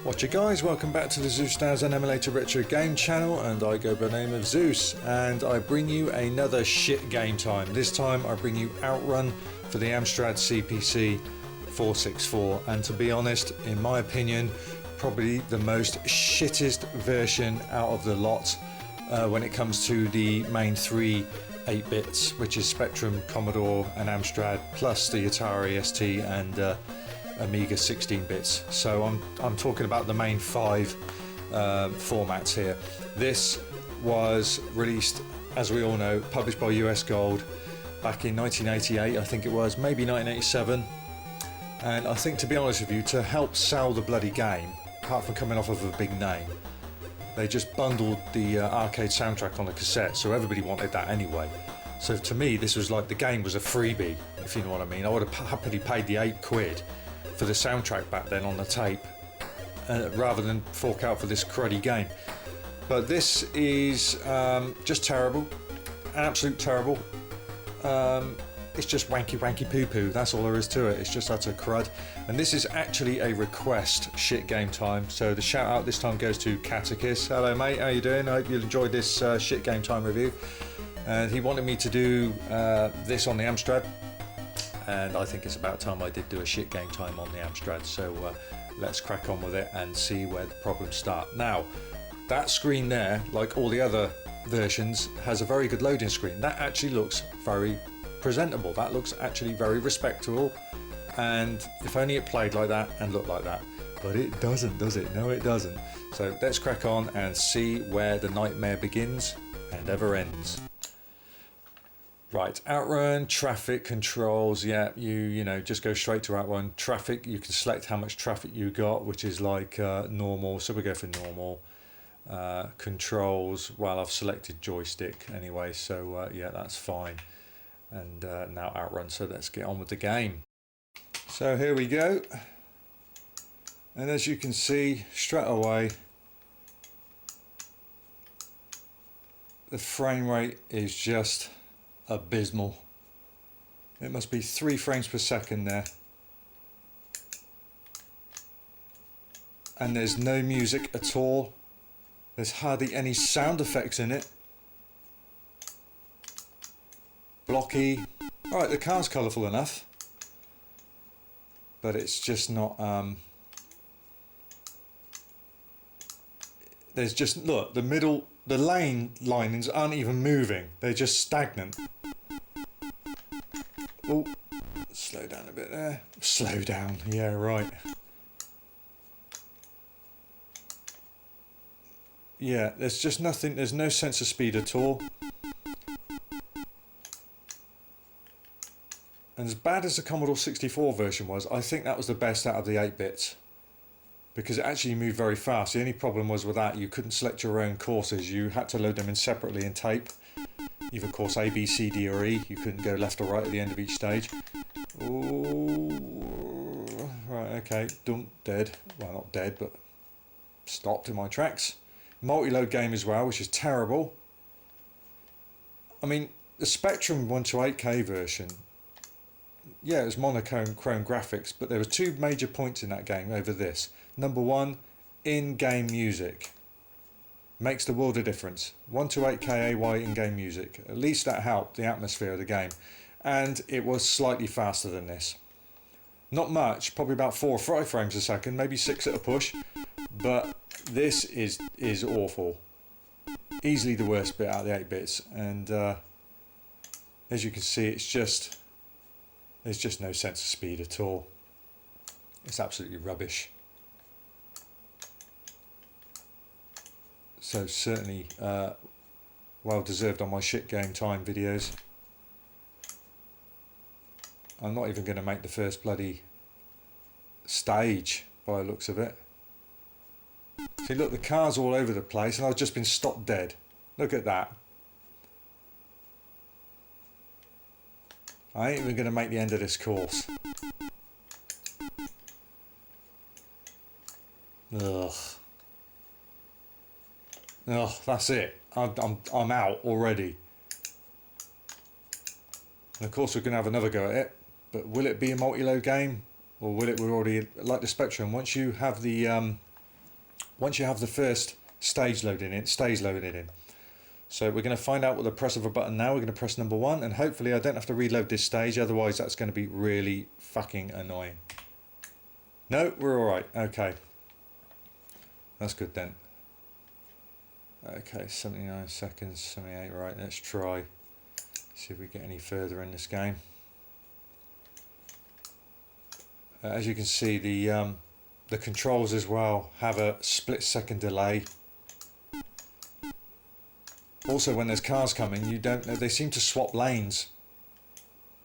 Watcha guys, welcome back to the Zeusdaz Unemulated Retro Game channel, and I go by the name of Zeus, and I bring you another shit game time. This time I bring you Outrun for the Amstrad CPC464, and to be honest, in my opinion, probably the most shittest version out of the lot when it comes to the main three 8-bits, which is Spectrum, Commodore and Amstrad, plus the Atari ST and Amiga 16-bits. So I'm talking about the main five formats here. This was released, as we all know, published by US Gold back in 1988, I think it was, maybe 1987. And I think, to be honest with you, to help sell the bloody game, apart from coming off of a big name, they just bundled the arcade soundtrack on a cassette, so everybody wanted that anyway. So to me, this was like the game was a freebie, if you know what I mean. I would have happily paid the £8 for the soundtrack back then on the tape, rather than fork out for this cruddy game. But this is just terrible, absolute terrible. It's just wanky poo poo, that's all there is to it. It's just utter crud. And this is actually a request shit game time, so the shout out this time goes to Katakis. Hello mate, how you doing? I hope you enjoyed this shit game time review. And he wanted me to do this on the Amstrad, and I think it's about time I did do a shit game time on the Amstrad, so let's crack on with it and see where the problems start. Now, that screen there, like all the other versions, has a very good loading screen. That actually looks very presentable, that looks actually very respectable, and if only it played like that and looked like that. But it doesn't, does it? No, it doesn't. So let's crack on and see where the nightmare begins and ever ends. Right, Outrun, traffic controls, yeah, you know, just go straight to Outrun. Traffic, you can select how much traffic you got, which is like normal, so we go for normal. Controls, well, I've selected joystick anyway, so yeah, that's fine. And now Outrun, so let's get on with the game. So here we go, and as you can see straight away, the frame rate is just abysmal. It must be 3 frames per second there, and there's no music at all. There's hardly any sound effects in it. Blocky. Alright, the car's colourful enough, but it's just not there's just, look, the lane linings aren't even moving, they're just stagnant. Oh, slow down a bit there. Slow down, yeah, right. Yeah, there's just nothing, there's no sense of speed at all. And as bad as the Commodore 64 version was, I think that was the best out of the 8-bits, because it actually moved very fast. The only problem was with that, you couldn't select your own courses, you had to load them in separately in tape, either course A, B, C, D or E. You couldn't go left or right at the end of each stage. Ooh, right, okay, dead. Well, not dead, but stopped in my tracks. Multi-load game as well, which is terrible. I mean, the Spectrum 1 to 8K version, yeah, it was monochrome graphics, but there were two major points in that game over this. Number one, in-game music. Makes the world of difference. 1 to 8K AY in-game music. At least that helped the atmosphere of the game. And it was slightly faster than this. Not much, probably about 4 or 5 frames a second, maybe 6 at a push. But this is awful. Easily the worst bit out of the 8-bits. And as you can see, there's just no sense of speed at all. It's absolutely rubbish. So certainly well deserved on my shit game time videos. I'm not even going to make the first bloody stage by the looks of it. See, look, the car's all over the place and I've just been stopped dead. Look at that. I ain't even going to make the end of this course. Ugh. Ugh, that's it. I'm out already. And of course we're going to have another go at it. But will it be a multi-load game? Or will it already, like the Spectrum, once you have the Once you have the first stage loaded in, it stays loaded in. So we're going to find out with the press of a button now. We're going to press number 1, and hopefully I don't have to reload this stage, otherwise that's going to be really fucking annoying. No, we're alright. Okay. That's good then. Okay, 79 seconds, 78, right, let's try. See if we get any further in this game. As you can see, the controls as well have a split-second delay. Also, when there's cars coming, you don't know, they seem to swap lanes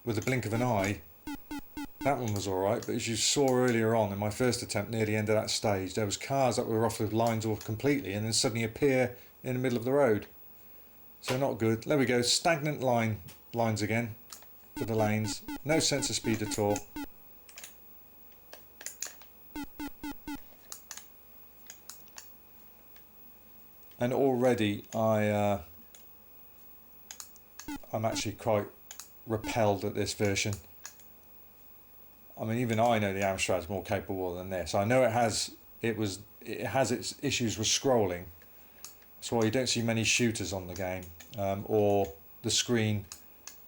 with the blink of an eye. That one was alright, but as you saw earlier on in my first attempt near the end of that stage, there was cars that were off the lines all completely and then suddenly appear in the middle of the road. So not good. There we go, stagnant lines again for the lanes. No sense of speed at all. And already I'm actually quite repelled at this version. I mean, even I know the Amstrad's more capable than this. I know it has its issues with scrolling. That's why you don't see many shooters on the game, or the screen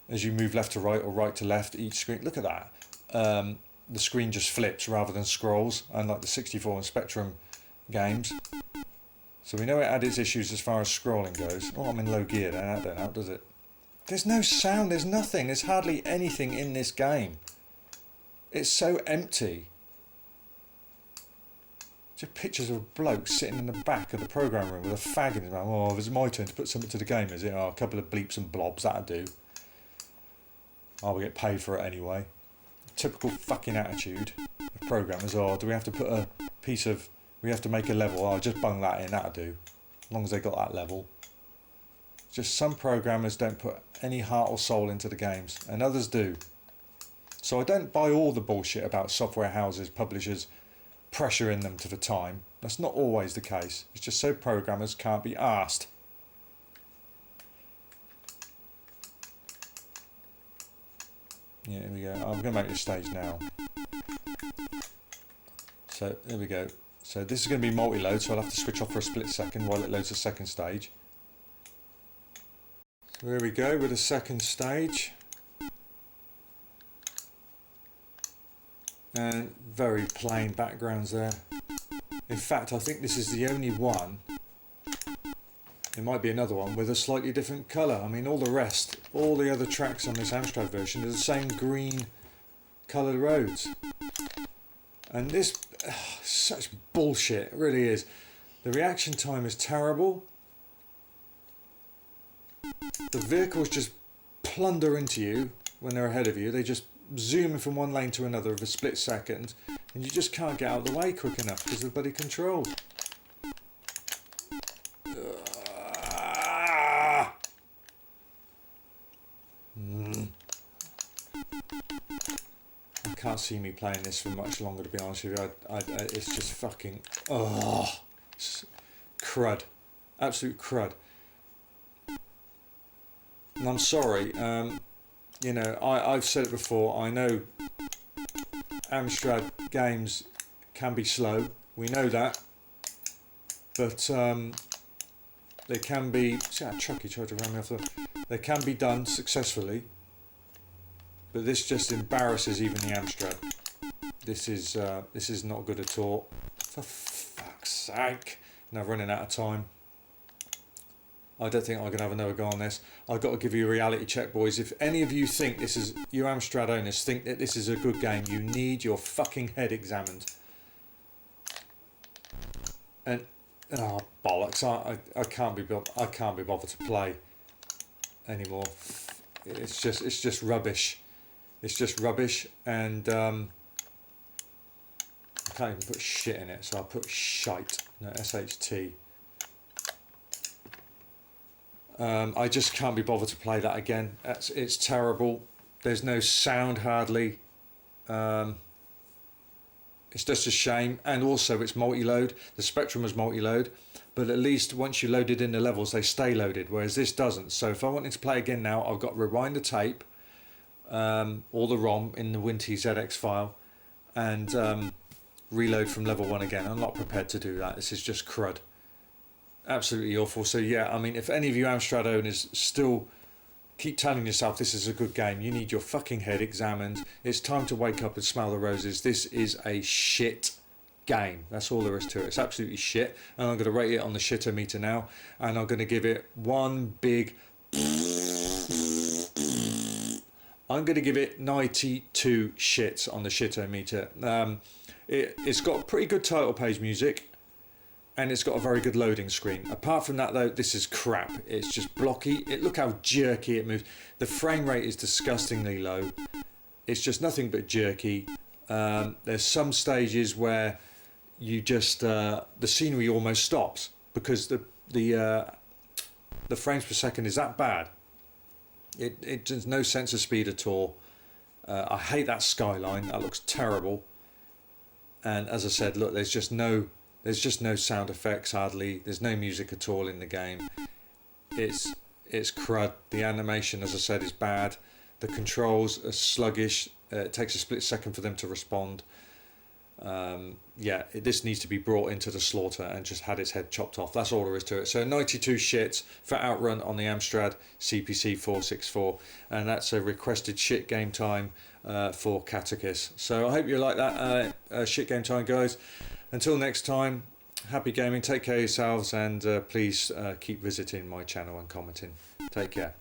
as you move left to right or right to left. Each screen, look at that. The screen just flips rather than scrolls, unlike the 64 and Spectrum games. So we know it had its issues as far as scrolling goes. Oh, I'm in low gear then, that don't help, does it? There's no sound, there's nothing, there's hardly anything in this game. It's so empty. Just pictures of a bloke sitting in the back of the program room with a fag in his mouth. Oh, it's my turn to put something to the game, is it? Oh, a couple of bleeps and blobs, that'll do. Oh, we get paid for it anyway. Typical fucking attitude of programmers. Oh, do we have to put a piece of... We have to make a level. Oh, just bung that in, that'll do. As long as they got that level. Just some programmers don't put any heart or soul into the games, and others do. So I don't buy all the bullshit about software houses, publishers pressuring them to the time. That's not always the case. It's just so programmers can't be asked. Yeah, here we go. I'm going to make this stage now. So, there we go. So this is going to be multi-load, so I'll have to switch off for a split second while it loads the second stage. So here we go with the second stage. And very plain backgrounds there. In fact, I think this is the only one, there might be another one, with a slightly different colour. I mean, all the rest, all the other tracks on this Amstrad version are the same green coloured roads. And this, such bullshit, it really is. The reaction time is terrible. The vehicles just plunder into you when they're ahead of you. They just zoom from one lane to another of a split second, and you just can't get out of the way quick enough because of the bloody controls. I can't see me playing this for much longer, to be honest with you. It's just fucking crud, absolute crud. And I'm sorry. You know, I've said it before, I know Amstrad games can be slow, we know that, but they can be, see that truck he tried to ram me off the, they can be done successfully, but this just embarrasses even the Amstrad. This is not good at all. For fuck's sake. Now running out of time. I don't think I can have another go on this. I've got to give you a reality check, boys. If any of you think this is, you Amstrad owners think that this is a good game, you need your fucking head examined. And oh bollocks! I can't be bothered to play anymore. It's just rubbish. It's just rubbish, and I can't even put shit in it, so I'll put shite. No, SHT. I just can't be bothered to play that again. It's terrible. There's no sound hardly. It's just a shame. And also it's multi-load. The Spectrum was multi-load, but at least once you loaded in the levels, they stay loaded, whereas this doesn't. So if I wanted to play again now, I've got to rewind the tape, or the ROM in the Winty ZX file, and reload from level 1 again. I'm not prepared to do that. This is just crud. Absolutely awful. So yeah, I mean, if any of you Amstrad owners still keep telling yourself this is a good game, you need your fucking head examined. It's time to wake up and smell the roses. This is a shit game. That's all there is to it. It's absolutely shit. And I'm going to rate it on the shitter-meter now. And I'm going to give it one big... I'm going to give it 92 shits on the shitter-meter. It's got pretty good title page music. And it's got a very good loading screen. Apart from that though, this is crap. It's just blocky. Look how jerky it moves. The frame rate is disgustingly low. It's just nothing but jerky. There's some stages where you just the scenery almost stops because the frames per second is that bad. It there's no sense of speed at all. I hate that skyline. That looks terrible. And as I said, look, there's just no sound effects hardly. There's no music at all in the game. It's crud. The animation, as I said, is bad. The controls are sluggish. It takes a split second for them to respond. This needs to be brought into the slaughter and just had its head chopped off. That's all there is to it. So 92 shits for Outrun on the Amstrad CPC464, and that's a requested shit game time for Katakis. So I hope you like that shit game time, guys. Until next time, happy gaming, take care of yourselves, and please keep visiting my channel and commenting. Take care.